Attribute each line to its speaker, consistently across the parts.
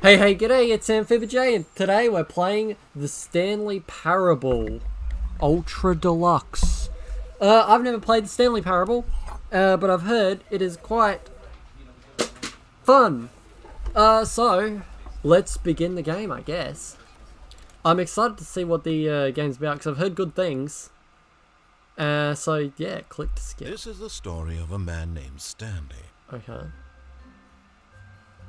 Speaker 1: Hey, g'day, it's J, and today we're playing the Stanley Parable Ultra Deluxe. I've never played the Stanley Parable, but I've heard it is quite fun. So, let's begin the game, I guess. I'm excited to see what the game's about, because I've heard good things. So, yeah, click to skip.
Speaker 2: This is the story of a man named Stanley.
Speaker 1: Okay.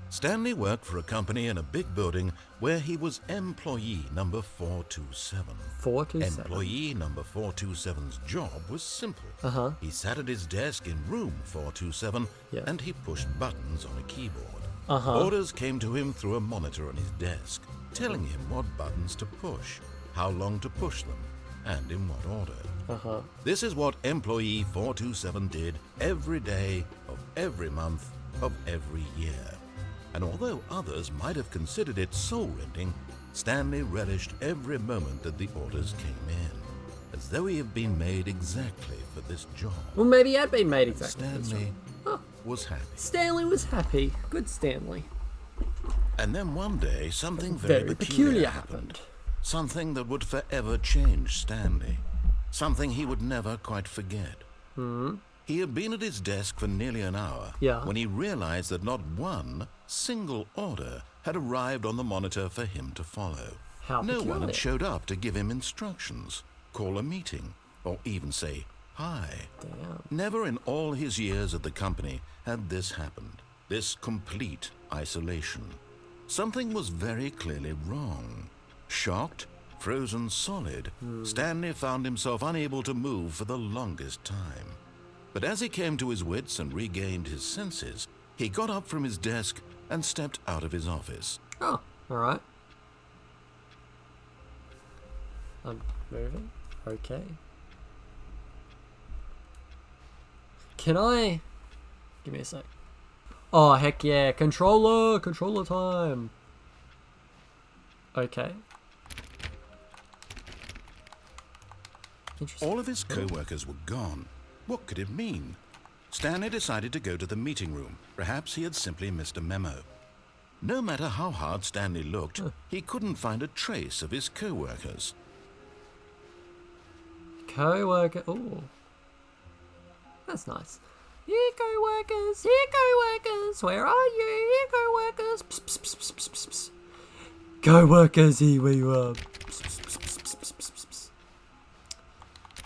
Speaker 2: Stanley worked for a company in a big building where he was employee number 427.
Speaker 1: 427.
Speaker 2: Employee number 427's job was simple. He sat at his desk in room 427 and he pushed buttons on a keyboard. Orders came to him through a monitor on his desk, telling him what buttons to push, how long to push them, and in what order. This is what employee 427 did every day of every month of every year. And although others might have considered it soul-rending, Stanley relished every moment that the orders came in, as though he had been made exactly for this job.
Speaker 1: Well, maybe he had been made exactly for this job.
Speaker 2: Stanley was happy.
Speaker 1: Stanley was happy. Good Stanley.
Speaker 2: And then one day, something very peculiar happened. Something that would forever change Stanley. Something he would never quite forget. He had been at his desk for nearly an hour when he realized that not one single order had arrived on the monitor for him to follow. No one had showed up to give him instructions, call a meeting, or even say hi. Never in all his years at the company had this happened, this complete isolation. Something was very clearly wrong. Shocked, frozen solid, Stanley found himself unable to move for the longest time. But as he came to his wits and regained his senses, he got up from his desk and stepped out of his office.
Speaker 1: Oh, alright. I'm moving. Okay. Can I... Give me a sec. Oh, heck yeah. Controller time. Okay. Interesting.
Speaker 2: All of his co-workers were gone. What could it mean? Stanley decided to go to the meeting room. Perhaps he had simply missed a memo. No matter how hard Stanley looked, he couldn't find a trace of his co-workers.
Speaker 1: Co-worker... Ooh. That's nice. Here, co-workers! Here, co-workers! Where are you? Here, co-workers! Psst, psst, psst, psst, psst, psst. Co-workers, here we are. Psst, psst, psst, psst, psst, psst, psst.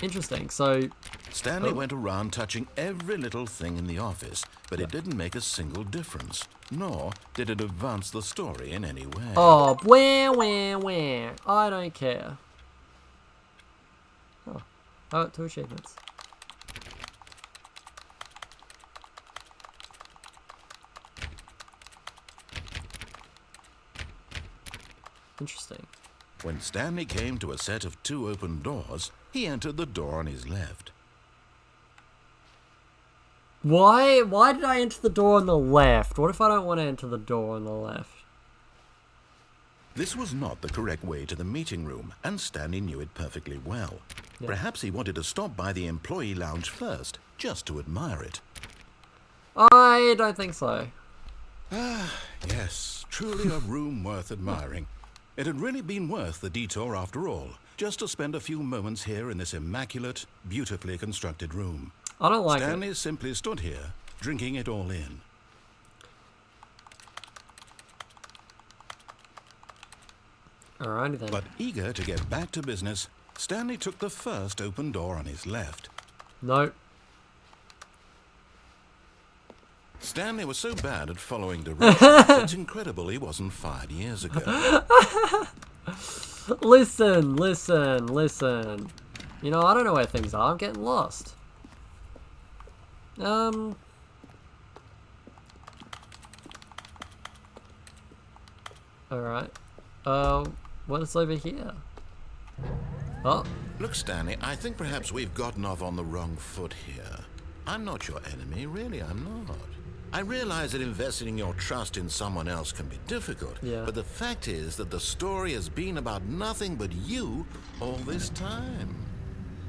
Speaker 1: Interesting, so...
Speaker 2: Stanley went around touching every little thing in the office, but it didn't make a single difference, nor did it advance the story in any way.
Speaker 1: Oh, where? I don't care. Oh, I got 2 achievements. Interesting.
Speaker 2: When Stanley came to a set of 2 open doors, he entered the door on his left.
Speaker 1: Why did I enter the door on the left? What if I don't want to enter the door on the left?
Speaker 2: This was not the correct way to the meeting room, and Stanley knew it perfectly well. Perhaps he wanted to stop by the employee lounge first, just to admire it.
Speaker 1: I don't think so.
Speaker 2: Yes, truly a room worth admiring. It had really been worth the detour after all, just to spend a few moments here in this immaculate, beautifully constructed room.
Speaker 1: I don't like
Speaker 2: Stanley simply stood here, drinking it all in.
Speaker 1: Alrighty then.
Speaker 2: But eager to get back to business, Stanley took the first open door on his left.
Speaker 1: Nope.
Speaker 2: Stanley was so bad at following directions, it's incredible he wasn't fired years ago.
Speaker 1: Listen. You know, I don't know where things are. I'm getting lost. Alright. What's over here? Oh.
Speaker 2: Look, Stanley, I think perhaps we've gotten off on the wrong foot here. I'm not your enemy, really, I'm not. I realize that investing your trust in someone else can be difficult, but the fact is that the story has been about nothing but you all this time.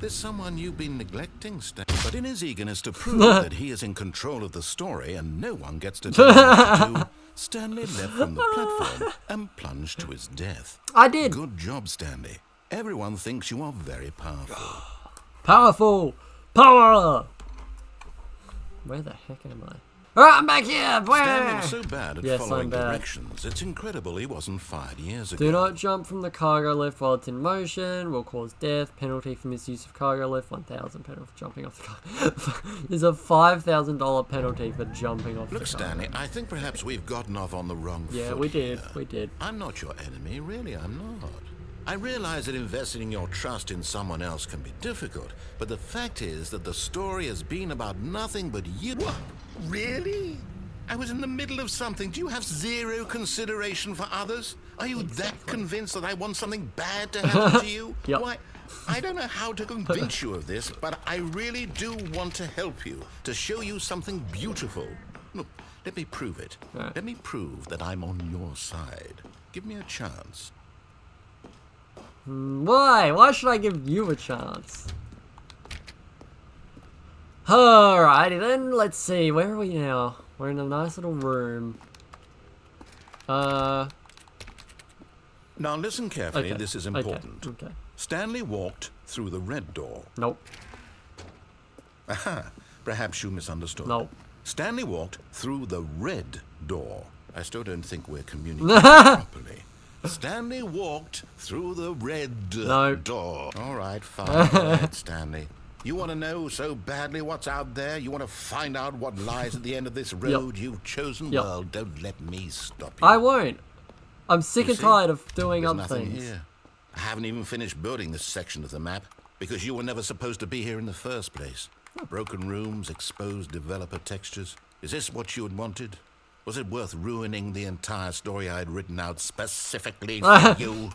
Speaker 2: There's someone you've been neglecting, Stanley. But in his eagerness to prove that he is in control of the story and no one gets to tell him what to do, Stanley leapt from the platform and plunged to his death.
Speaker 1: I did.
Speaker 2: Good job, Stanley. Everyone thinks you are very powerful.
Speaker 1: Powerful. Power. Where the heck am I? Alright, I'm back here.
Speaker 2: Stanley was so bad at
Speaker 1: Yes,
Speaker 2: following
Speaker 1: I'm bad.
Speaker 2: directions, it's incredible he wasn't fired years ago.
Speaker 1: Do not jump from the cargo lift while it's in motion. Will cause death. Penalty for misuse of cargo lift. 1,000 penalty for jumping off the car. There's a $5,000 penalty for jumping off
Speaker 2: Look,
Speaker 1: the
Speaker 2: Stanley, I think perhaps we've gotten off on the wrong foot.
Speaker 1: Yeah, we did.
Speaker 2: here.
Speaker 1: We did.
Speaker 2: I'm not your enemy, really, I'm not. I realize that investing your trust in someone else can be difficult, but the fact is that the story has been about nothing but you. What? Really? I was in the middle of something. Do you have zero consideration for others? Are you that convinced that I want something bad to happen to you?
Speaker 1: Yep.
Speaker 2: Why, I don't know how to convince you of this, but I really do want to help you, to show you something beautiful. Look, let me prove it.
Speaker 1: Right.
Speaker 2: Let me prove that I'm on your side. Give me a chance.
Speaker 1: Why? Why should I give you a chance? Alrighty then, let's see. Where are we now? We're in a nice little room.
Speaker 2: Now listen carefully,
Speaker 1: Okay.
Speaker 2: this is important.
Speaker 1: Okay.
Speaker 2: Stanley walked through the red door.
Speaker 1: Nope.
Speaker 2: Aha, perhaps you misunderstood.
Speaker 1: Nope.
Speaker 2: Stanley walked through the red door. I still don't think we're communicating properly. Stanley walked through the red
Speaker 1: No.
Speaker 2: door. All right, fine. Go ahead, Stanley. You want to know so badly what's out there? You want to find out what lies at the end of this road you've chosen?
Speaker 1: Yep.
Speaker 2: Well, don't let me stop you.
Speaker 1: I won't. I'm sick
Speaker 2: You
Speaker 1: and
Speaker 2: see?
Speaker 1: tired of doing
Speaker 2: There's
Speaker 1: other
Speaker 2: nothing
Speaker 1: things.
Speaker 2: here. I haven't even finished building this section of the map because you were never supposed to be here in the first place. Broken rooms, exposed developer textures. Is this what you had wanted? Was it worth ruining the entire story I had written out specifically for you?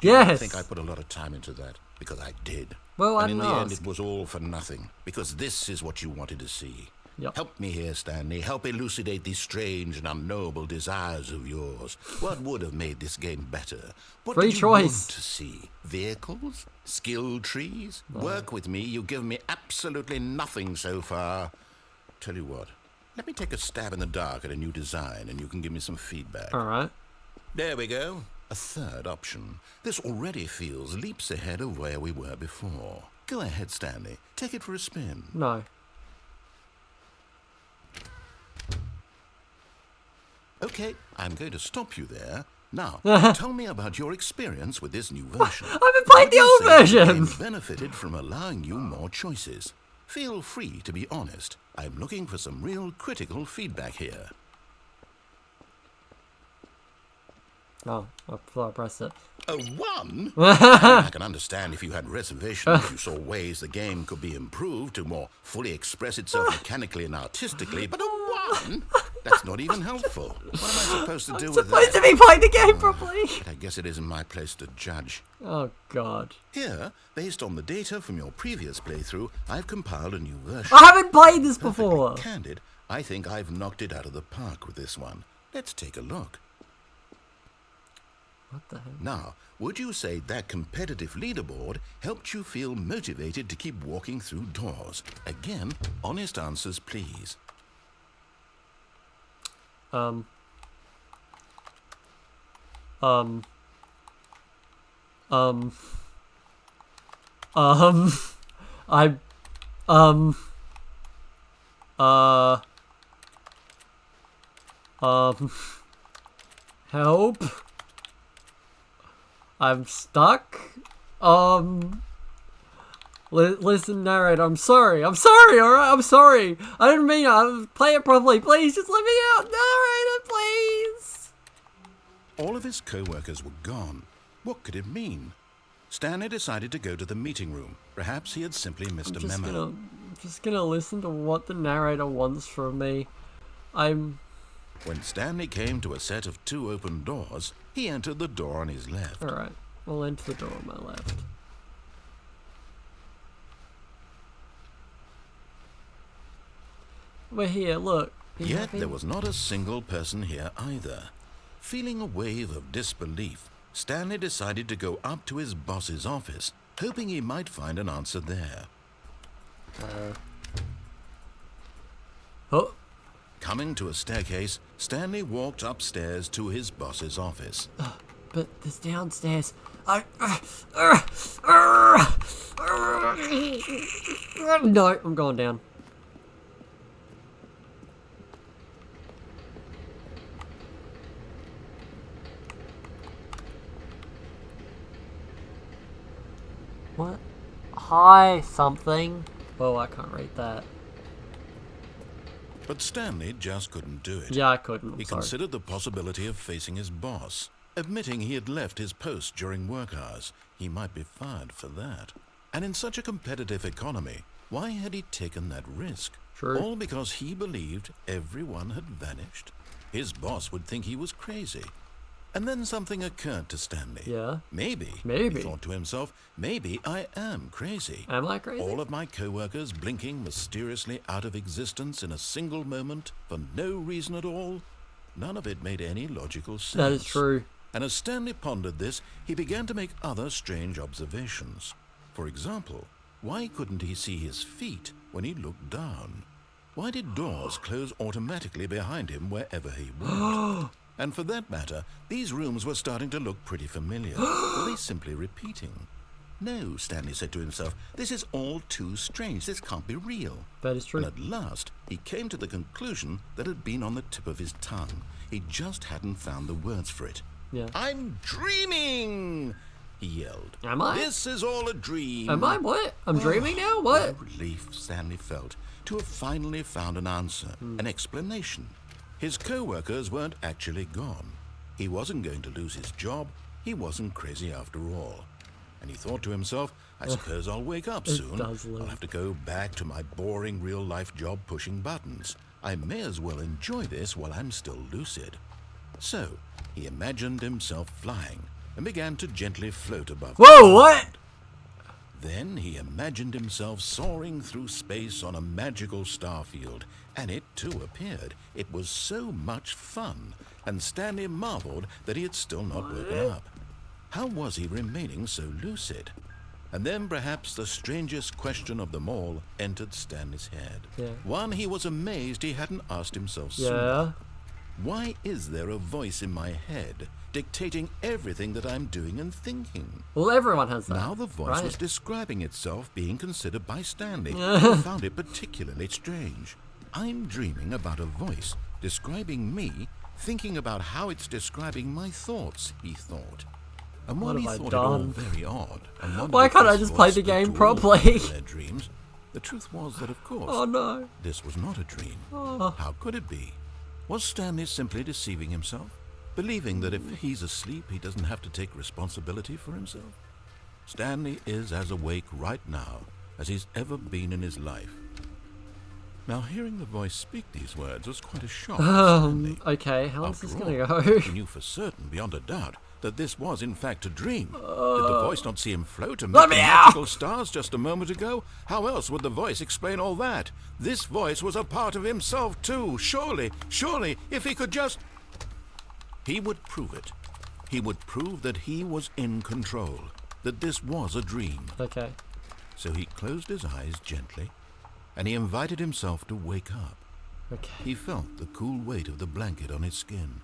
Speaker 1: Yes.
Speaker 2: I think I put a lot of time into that because I did.
Speaker 1: Well, I
Speaker 2: and in
Speaker 1: didn't
Speaker 2: the end,
Speaker 1: ask.
Speaker 2: it was all for nothing because this is what you wanted to see.
Speaker 1: Yep.
Speaker 2: Help me here, Stanley. Help elucidate these strange and unknowable desires of yours. What would have made this game better? What
Speaker 1: Free
Speaker 2: did you
Speaker 1: choice.
Speaker 2: want to see? Vehicles? Skill trees? Work with me. You've given me absolutely nothing so far. Tell you what. Let me take a stab in the dark at a new design, and you can give me some feedback.
Speaker 1: Alright.
Speaker 2: There we go. A third option. This already feels leaps ahead of where we were before. Go ahead, Stanley. Take it for a spin.
Speaker 1: No.
Speaker 2: Okay, I'm going to stop you there. Now, tell me about your experience with this new version.
Speaker 1: I haven't played the old
Speaker 2: How do you say the
Speaker 1: version!
Speaker 2: game benefited from allowing you more choices. Feel free to be honest. I'm looking for some real critical feedback here.
Speaker 1: Oh, I thought I pressed it.
Speaker 2: A 1? I can understand if you had reservations, you saw ways the game could be improved to more fully express itself mechanically and artistically, but a 1? That's not even helpful. What am I supposed to do with
Speaker 1: Supposed to
Speaker 2: that?
Speaker 1: be playing the game properly!
Speaker 2: I guess it isn't my place to judge.
Speaker 1: Oh god.
Speaker 2: Here, based on the data from your previous playthrough, I've compiled a new version.
Speaker 1: I haven't played this before!
Speaker 2: Candid, I think I've knocked it out of the park with this one. Let's take a look.
Speaker 1: What the hell?
Speaker 2: Now, would you say that competitive leaderboard helped you feel motivated to keep walking through doors? Again, honest answers, please.
Speaker 1: Help. I'm stuck. Listen, narrator, I'm sorry, alright? I'm sorry. I didn't mean it. Play it properly. Please, just let me out. Narrator, please.
Speaker 2: All of his co-workers were gone. What could it mean? Stanley decided to go to the meeting room. Perhaps he had simply missed a memo.
Speaker 1: I'm just gonna listen to what the narrator wants from me.
Speaker 2: When Stanley came to a set of 2 open doors, he entered the door on his left.
Speaker 1: Alright, I'll enter the door on my left. We're here, look. Are you
Speaker 2: Yet
Speaker 1: happy?
Speaker 2: there was not a single person here either. Feeling a wave of disbelief, Stanley decided to go up to his boss's office, hoping he might find an answer there.
Speaker 1: Oh,
Speaker 2: Coming to a staircase, Stanley walked upstairs to his boss's office.
Speaker 1: But this downstairs. No, I'm going down. What? Hi, something. Oh, I can't read that.
Speaker 2: But Stanley just couldn't do it.
Speaker 1: Yeah, I couldn't.
Speaker 2: He considered the possibility of facing his boss. Admitting he had left his post during work hours, he might be fired for that. And in such a competitive economy, why had he taken that risk?
Speaker 1: True.
Speaker 2: All because he believed everyone had vanished? His boss would think he was crazy. And then something occurred to Stanley.
Speaker 1: Yeah.
Speaker 2: Maybe,
Speaker 1: he
Speaker 2: thought to himself, maybe I am crazy.
Speaker 1: Am I crazy?
Speaker 2: All of my co-workers blinking mysteriously out of existence in a single moment for no reason at all. None of it made any logical sense.
Speaker 1: That is true.
Speaker 2: And as Stanley pondered this, he began to make other strange observations. For example, why couldn't he see his feet when he looked down? Why did doors close automatically behind him wherever he went? And for that matter, these rooms were starting to look pretty familiar. Were they simply repeating? No, Stanley said to himself, this is all too strange. This can't be real.
Speaker 1: That is true.
Speaker 2: And at last, he came to the conclusion that had been on the tip of his tongue. He just hadn't found the words for it.
Speaker 1: Yeah.
Speaker 2: I'm dreaming, he yelled.
Speaker 1: Am I?
Speaker 2: This is all a dream.
Speaker 1: Am I what? I'm dreaming now? What?
Speaker 2: What relief Stanley felt to have finally found an answer, an explanation. His co-workers weren't actually gone. He wasn't going to lose his job. He wasn't crazy after all. And he thought to himself, I suppose I'll wake up soon. I'll have to go back to my boring real-life job pushing buttons. I may as well enjoy this while I'm still lucid. So, he imagined himself flying and began to gently float above.
Speaker 1: Whoa, what?
Speaker 2: Then he imagined himself soaring through space on a magical starfield, and it too appeared. It was so much fun, and Stanley marveled that he had still not woken up. How was he remaining so lucid? And then perhaps the strangest question of them all entered Stanley's head.
Speaker 1: Yeah.
Speaker 2: One he was amazed he hadn't asked himself
Speaker 1: Yeah.
Speaker 2: sooner. Why is there a voice in my head dictating everything that I'm doing and thinking?
Speaker 1: Well, everyone has that.
Speaker 2: Now the voice
Speaker 1: right?
Speaker 2: was describing itself being considered by Stanley, who found it particularly strange. I'm dreaming about a voice describing me, thinking about how it's describing my thoughts, he thought. And while he thought it all very odd, and
Speaker 1: why can't I just play the game properly?
Speaker 2: Their dreams, the truth was that, of course,
Speaker 1: Oh no.
Speaker 2: this was not a dream.
Speaker 1: Oh.
Speaker 2: How could it be? Was Stanley simply deceiving himself? Believing that if he's asleep, he doesn't have to take responsibility for himself? Stanley is as awake right now as he's ever been in his life. Now, hearing the voice speak these words was quite a shock to Stanley.
Speaker 1: Okay, how's
Speaker 2: After
Speaker 1: this
Speaker 2: all,
Speaker 1: gonna go?
Speaker 2: he knew for certain, beyond a doubt, that this was in fact a dream. Did the voice not see him float amid the magical stars just a moment ago? How else would the voice explain all that? This voice was a part of himself too. Surely, if he could just... He would prove it. He would prove that he was in control, that this was a dream.
Speaker 1: Okay.
Speaker 2: So he closed his eyes gently, and he invited himself to wake up.
Speaker 1: Okay.
Speaker 2: He felt the cool weight of the blanket on his skin,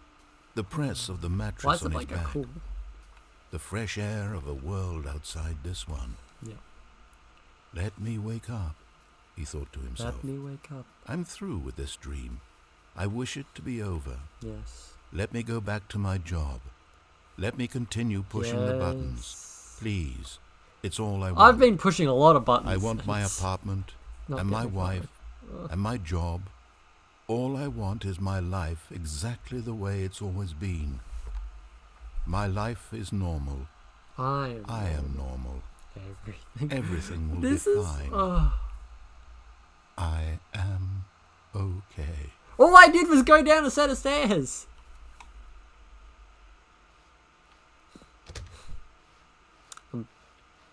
Speaker 2: the press of the
Speaker 1: Why
Speaker 2: mattress
Speaker 1: is
Speaker 2: on
Speaker 1: it
Speaker 2: his
Speaker 1: like a
Speaker 2: back,
Speaker 1: cool?
Speaker 2: the fresh air of a world outside this one.
Speaker 1: Yeah.
Speaker 2: Let me wake up, he thought to himself.
Speaker 1: Let me wake up.
Speaker 2: I'm through with this dream. I wish it to be over.
Speaker 1: Yes.
Speaker 2: Let me go back to my job. Let me continue pushing the buttons. Please. It's all I want.
Speaker 1: I've been pushing a lot of buttons.
Speaker 2: I want my apartment,
Speaker 1: not
Speaker 2: and my
Speaker 1: getting
Speaker 2: wife, and my job. All I want is my life exactly the way it's always been. My life is normal.
Speaker 1: I
Speaker 2: am normal.
Speaker 1: Everything.
Speaker 2: Everything will
Speaker 1: This
Speaker 2: be
Speaker 1: is.
Speaker 2: fine. I am okay.
Speaker 1: All I did was go down a set of stairs.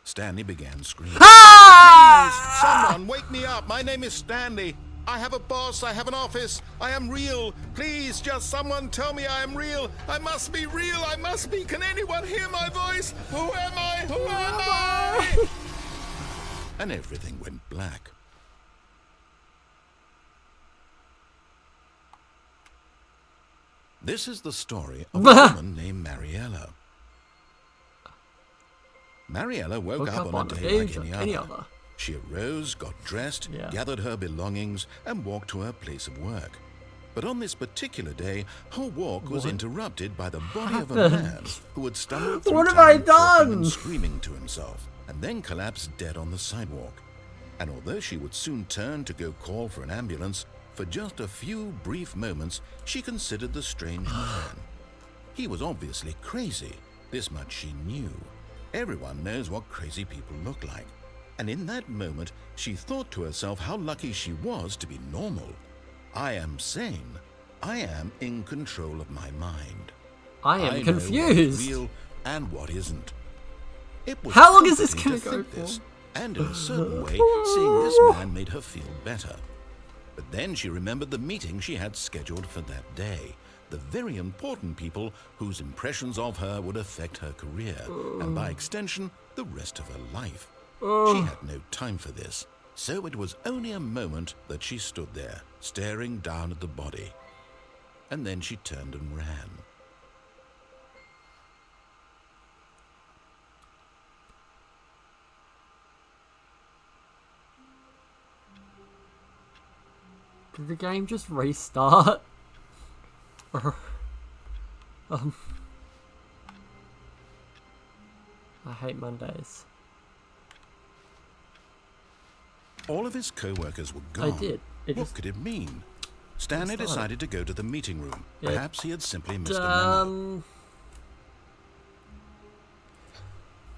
Speaker 2: Stanley began screaming.
Speaker 1: Ah!
Speaker 2: Please, someone wake me up. My name is Stanley. I have a boss. I have an office. I am real. Please, just someone tell me I am real. I must be real. I must be. Can anyone hear my voice? Who am I? Who am I? And everything went black. This is the story of a woman named Mariella. Mariella woke up on a day like any other. She arose, got dressed, gathered her belongings, and walked to her place of work. But on this particular day, her walk was interrupted by the body of a man who had stumbled through town, talking and screaming to himself, and then collapsed dead on the sidewalk. And although she would soon turn to go call for an ambulance, for just a few brief moments, she considered the strange man. He was obviously crazy. This much she knew. Everyone knows what crazy people look like. And in that moment, she thought to herself how lucky she was to be normal. I am sane. I am in control of my mind.
Speaker 1: I am confused.
Speaker 2: Know what's real and what isn't. It was
Speaker 1: how long is this going to go for?
Speaker 2: This, and in a certain way, seeing this man made her feel better. But then she remembered the meeting she had scheduled for that day. The very important people whose impressions of her would affect her career, and by extension, the rest of her life. She had no time for this, so it was only a moment that she stood there, staring down at the body. And then she turned and ran.
Speaker 1: Did the game just restart? Or, I hate Mondays.
Speaker 2: All of his co-workers were gone.
Speaker 1: I did.
Speaker 2: What could it mean? Stanley decided to go to the meeting room. Perhaps he had simply missed a memo.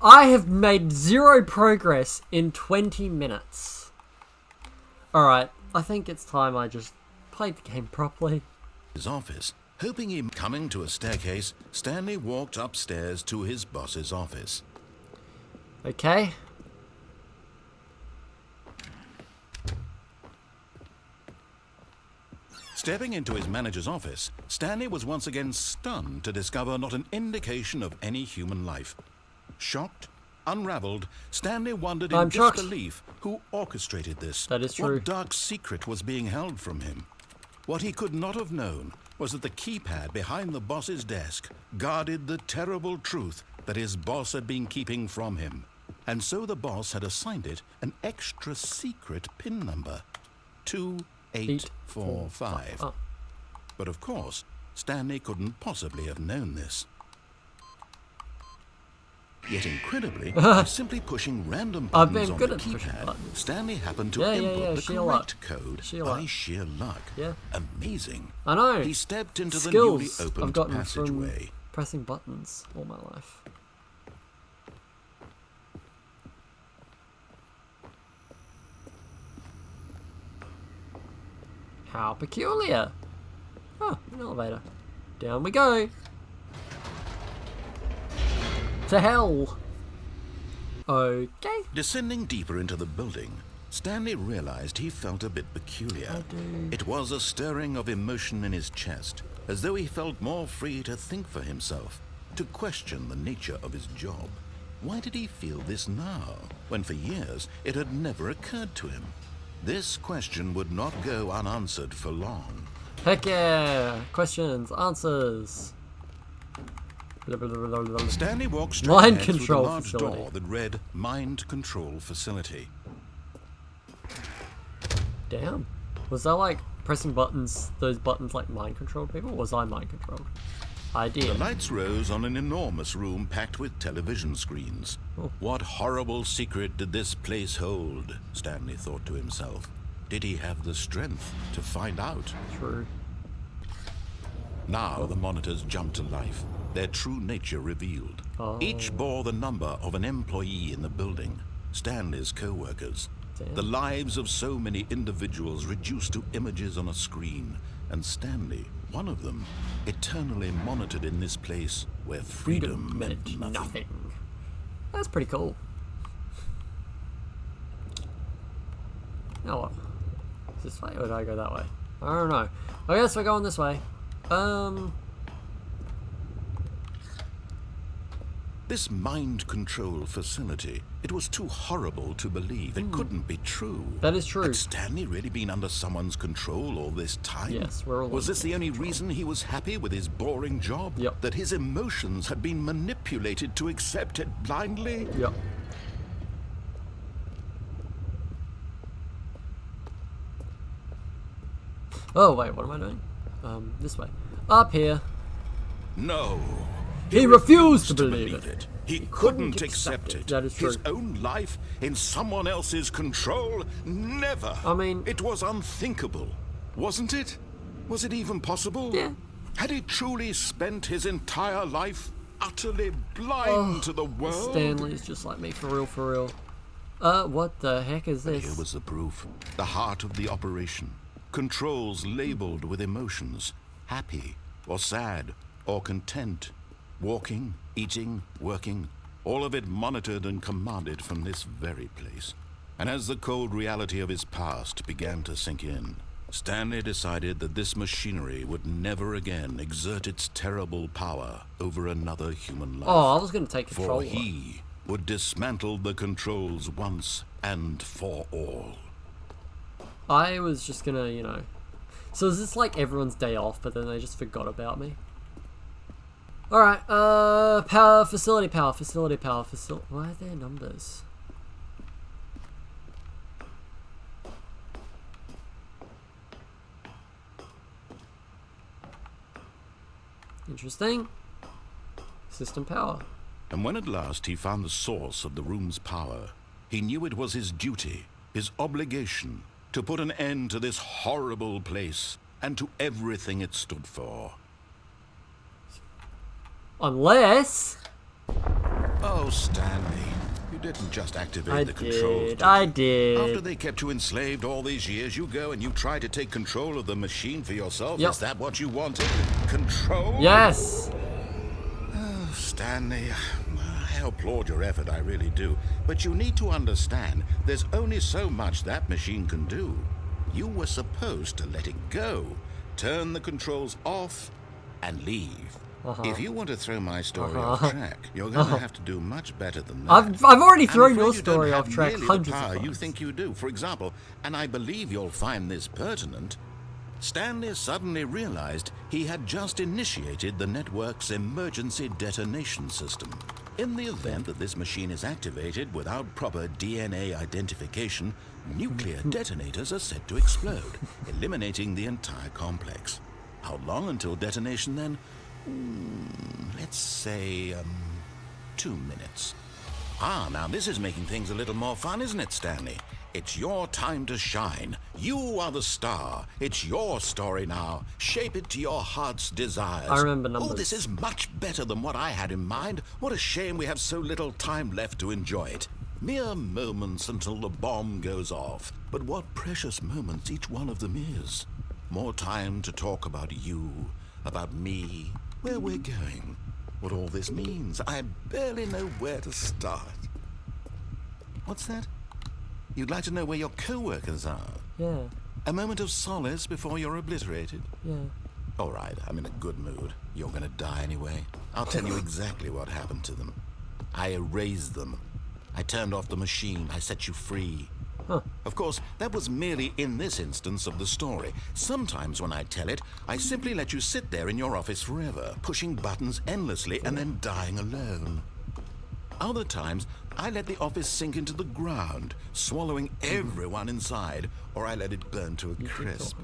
Speaker 1: I have made 0 progress in 20 minutes. Alright, I think it's time I just played the game properly.
Speaker 2: His office. Hoping him coming to a staircase, Stanley walked upstairs to his boss's office.
Speaker 1: Okay.
Speaker 2: Stepping into his manager's office, Stanley was once again stunned to discover not an indication of any human life. Shocked, unraveled, Stanley wondered in disbelief who orchestrated this.
Speaker 1: That is true.
Speaker 2: What dark secret was being held from him? What he could not have known was that the keypad behind the boss's desk guarded the terrible truth that his boss had been keeping from him. And so the boss had assigned it an extra secret PIN number. 2845. But of course, Stanley couldn't possibly have known this. Yet incredibly, by simply pushing random buttons on the keypad, Stanley happened to input the correct code by sheer luck. Amazing.
Speaker 1: I know.
Speaker 2: He stepped into the newly opened
Speaker 1: I've gotten
Speaker 2: passageway.
Speaker 1: From pressing buttons all my life. How peculiar. Oh, an elevator. Down we go. To hell. Okay.
Speaker 2: Descending deeper into the building, Stanley realized he felt a bit peculiar. It was a stirring of emotion in his chest, as though he felt more free to think for himself, to question the nature of his job. Why did he feel this now, when for years it had never occurred to him? This question would not go unanswered for long.
Speaker 1: Heck yeah! Questions, answers.
Speaker 2: Stanley walked straight
Speaker 1: Mind
Speaker 2: ahead
Speaker 1: control
Speaker 2: through the large
Speaker 1: facility.
Speaker 2: door that read Mind Control Facility.
Speaker 1: Damn. Was that like pressing buttons, those buttons like mind controlled people? Or was I mind controlled? I did.
Speaker 2: The lights rose on an enormous room packed with television screens. What horrible secret did this place hold? Stanley thought to himself. Did he have the strength to find out?
Speaker 1: True.
Speaker 2: Now the monitors jumped to life, their true nature revealed. Each bore the number of an employee in the building, Stanley's co-workers. The lives of so many individuals reduced to images on a screen, and Stanley, one of them, eternally monitored in this place where freedom meant nothing.
Speaker 1: That's pretty cool. Now what? Is this way or did I go that way? I don't know. I guess we're going this way.
Speaker 2: This mind control facility, it was too horrible to believe. It couldn't be true.
Speaker 1: That is true.
Speaker 2: Had Stanley really been under someone's control all this time?
Speaker 1: Yes, we're all
Speaker 2: Was
Speaker 1: under
Speaker 2: this the only
Speaker 1: control.
Speaker 2: reason he was happy with his boring job?
Speaker 1: Yep.
Speaker 2: That his emotions had been manipulated to accept it blindly?
Speaker 1: Yep. Oh, wait, what am I doing? This way. Up here.
Speaker 2: No.
Speaker 1: He refused to believe it.
Speaker 2: He couldn't accept it.
Speaker 1: That is true.
Speaker 2: His own life in someone else's control? Never.
Speaker 1: I mean...
Speaker 2: It was unthinkable, wasn't it? Was it even possible?
Speaker 1: Yeah.
Speaker 2: Had he truly spent his entire life utterly blind to the world?
Speaker 1: Stanley's just like me, for real, for real. What the heck is this?
Speaker 2: Here was the proof. The heart of the operation. Controls labeled with emotions. Happy, or sad, or content. Walking, eating, working. All of it monitored and commanded from this very place. And as the cold reality of his past began to sink in, Stanley decided that this machinery would never again exert its terrible power over another human life.
Speaker 1: Oh, I was going to take control.
Speaker 2: For he would dismantle the controls once and for all.
Speaker 1: I was just gonna, you know... So is this like everyone's day off, but then they just forgot about me? Alright, power, facility. Why are there numbers? Interesting. System power.
Speaker 2: And when at last he found the source of the room's power, he knew it was his duty, his obligation, to put an end to this horrible place and to everything it stood for.
Speaker 1: Unless...
Speaker 2: Oh, Stanley, you didn't just activate the controls, did you?
Speaker 1: I did.
Speaker 2: After they kept you enslaved all these years, you go and you try to take control of the machine for yourself?
Speaker 1: Yep.
Speaker 2: Is that what you wanted? Control?
Speaker 1: Yes!
Speaker 2: Oh, Stanley, I applaud your effort, I really do. But you need to understand, there's only so much that machine can do. You were supposed to let it go, turn the controls off, and leave. If you want to throw my story off track, you're going to have to do much better than that.
Speaker 1: I've already
Speaker 2: I'm
Speaker 1: thrown
Speaker 2: afraid
Speaker 1: your
Speaker 2: you
Speaker 1: story
Speaker 2: don't
Speaker 1: off
Speaker 2: have
Speaker 1: track
Speaker 2: nearly
Speaker 1: hundreds
Speaker 2: the
Speaker 1: of
Speaker 2: power
Speaker 1: times.
Speaker 2: you think you do. For example, and I believe you'll find this pertinent, Stanley suddenly realized he had just initiated the network's emergency detonation system. In the event that this machine is activated without proper DNA identification, nuclear detonators are set to explode, eliminating the entire complex. How long until detonation then? Let's say, 2 minutes. Ah, now this is making things a little more fun, isn't it, Stanley? It's your time to shine. You are the star. It's your story now. Shape it to your heart's desires.
Speaker 1: I remember numbers.
Speaker 2: Oh, this is much better than what I had in mind. What a shame we have so little time left to enjoy it. Mere moments until the bomb goes off. But what precious moments each one of them is. More time to talk about you, about me, where we're going, what all this means. I barely know where to start. What's that? You'd like to know where your co-workers are?
Speaker 1: Yeah,
Speaker 2: A moment of solace before you're obliterated?
Speaker 1: yeah.
Speaker 2: All right, I'm in a good mood. You're gonna die anyway. I'll tell you exactly what happened to them. I erased them. I turned off the machine. I set you free.
Speaker 1: Huh.
Speaker 2: Of course, that was merely in this instance of the story. Sometimes when I tell it, I simply let you sit there in your office forever, pushing buttons endlessly and then dying alone. Other times, I let the office sink into the ground, swallowing everyone inside, or I let it burn to a crisp.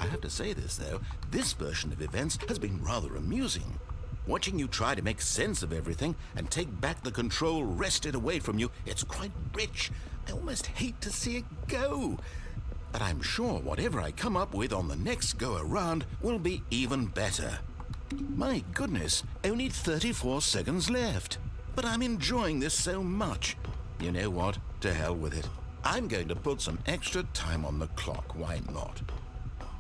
Speaker 2: I have to say this, though, this version of events has been rather amusing. Watching you try to make sense of everything and take back the control wrested away from you, it's quite rich. I almost hate to see it go. But I'm sure whatever I come up with on the next go-around will be even better. My goodness, only 34 seconds left. But I'm enjoying this so much. You know what? To hell with it. I'm going to put some extra time on the clock. Why not?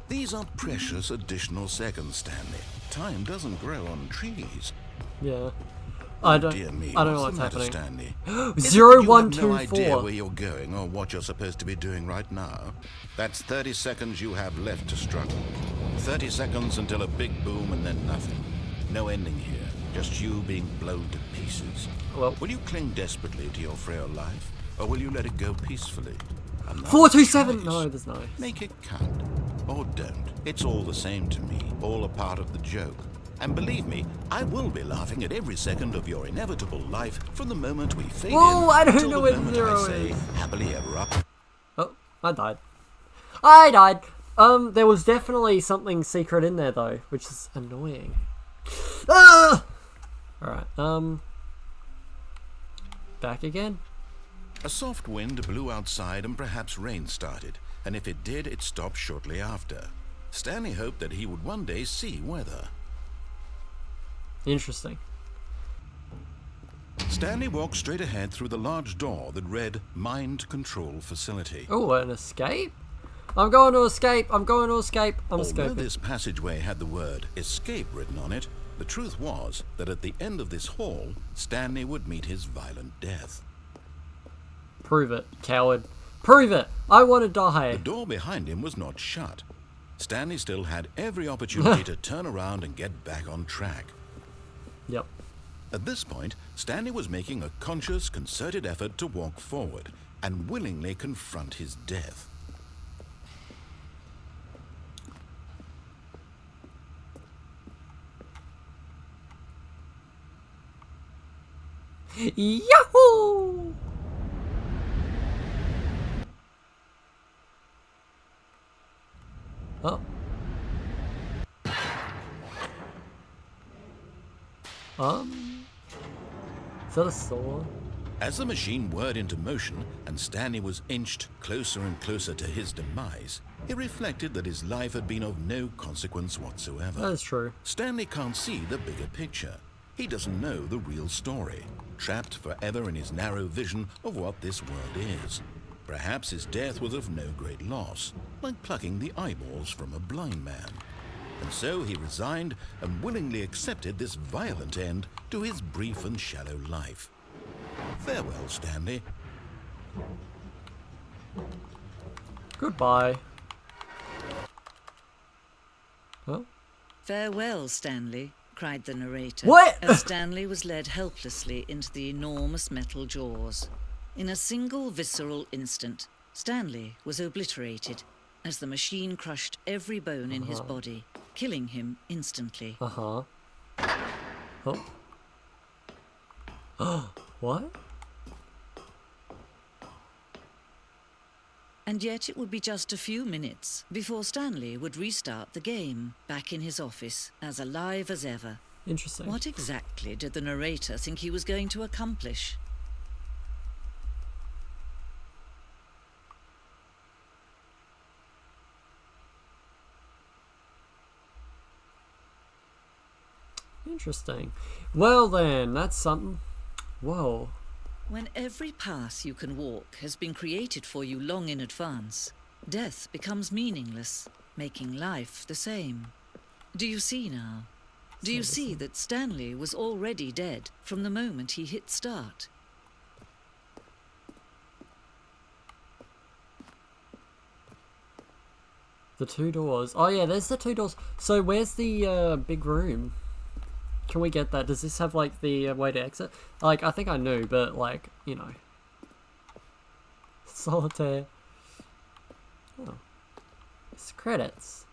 Speaker 2: These are precious additional seconds, Stanley. Time doesn't grow on trees.
Speaker 1: Yeah. I don't
Speaker 2: Dear me,
Speaker 1: know what's
Speaker 2: the matter,
Speaker 1: happening.
Speaker 2: Stanley?
Speaker 1: 0124.
Speaker 2: You have no idea where you're going or what you're supposed to be doing right now. That's 30 seconds you have left to struggle. 30 seconds until a big boom and then nothing. No ending here. Just you being blown to pieces.
Speaker 1: Well,
Speaker 2: Will you cling desperately to your frail life, or will you let it go peacefully? Another
Speaker 1: 427.
Speaker 2: choice.
Speaker 1: No, there's no.
Speaker 2: Make it count. Or don't. It's all the same to me. All a part of the joke. And believe me, I will be laughing at every second of your inevitable life from the moment we fade
Speaker 1: Whoa,
Speaker 2: in
Speaker 1: I don't
Speaker 2: until
Speaker 1: know
Speaker 2: the
Speaker 1: what
Speaker 2: moment
Speaker 1: zero
Speaker 2: I say,
Speaker 1: is.
Speaker 2: happily ever after.
Speaker 1: Oh, I died. I died. There was definitely something secret in there though, which is annoying. Ah! Alright, back again.
Speaker 2: A soft wind blew outside and perhaps rain started, and if it did, it stopped shortly after. Stanley hoped that he would one day see weather.
Speaker 1: Interesting.
Speaker 2: Stanley walked straight ahead through the large door that read Mind Control Facility.
Speaker 1: Oh, an escape? I'm going to escape. I'm going to escape. I'm
Speaker 2: Although
Speaker 1: escaping.
Speaker 2: this passageway had the word escape written on it, the truth was that at the end of this hall, Stanley would meet his violent death.
Speaker 1: Prove it, coward. Prove it. I want to die.
Speaker 2: The door behind him was not shut. Stanley still had every opportunity to turn around and get back on track.
Speaker 1: Yep.
Speaker 2: At this point, Stanley was making a conscious, concerted effort to walk forward and willingly confront his death.
Speaker 1: Yahoo! Oh. Is that a sword?
Speaker 2: As the machine whirred into motion and Stanley was inched closer and closer to his demise, he reflected that his life had been of no consequence whatsoever.
Speaker 1: That is true.
Speaker 2: Stanley can't see the bigger picture. He doesn't know the real story, trapped forever in his narrow vision of what this world is. Perhaps his death was of no great loss, like plucking the eyeballs from a blind man. And so he resigned and willingly accepted this violent end to his brief and shallow life. Farewell, Stanley.
Speaker 1: Goodbye. Huh?
Speaker 3: Farewell, Stanley, cried the narrator,
Speaker 1: What?
Speaker 3: as Stanley was led helplessly into the enormous metal jaws. In a single visceral instant, Stanley was obliterated as the machine crushed every bone in his body, killing him instantly.
Speaker 1: Uh-huh. Oh. What?
Speaker 3: And yet it would be just a few minutes before Stanley would restart the game, back in his office, as alive as ever.
Speaker 1: Interesting.
Speaker 3: What exactly did the narrator think he was going to accomplish?
Speaker 1: Interesting. Well then, that's something. Whoa.
Speaker 3: When every path you can walk has been created for you long in advance, death becomes meaningless, making life the same. Do you see now? Do you see that Stanley was already dead from the moment he hit start?
Speaker 1: The two doors. Oh yeah, there's the two doors. So where's the big room? Can we get that? Does this have like the way to exit? Like, I think I knew, but like, you know. Solitaire. Oh. It's credits.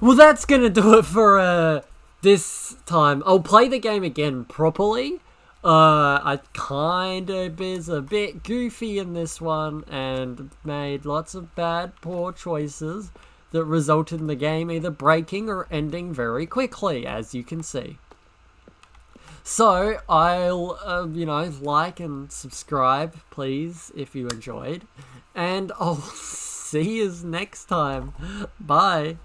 Speaker 1: Well, that's gonna do it for this time. I'll play the game again properly. I kind of is a bit goofy in this one and made lots of bad, poor choices that resulted in the game either breaking or ending very quickly, as you can see. So, I'll, you know, like and subscribe, please, if you enjoyed. And I'll see you next time. Bye.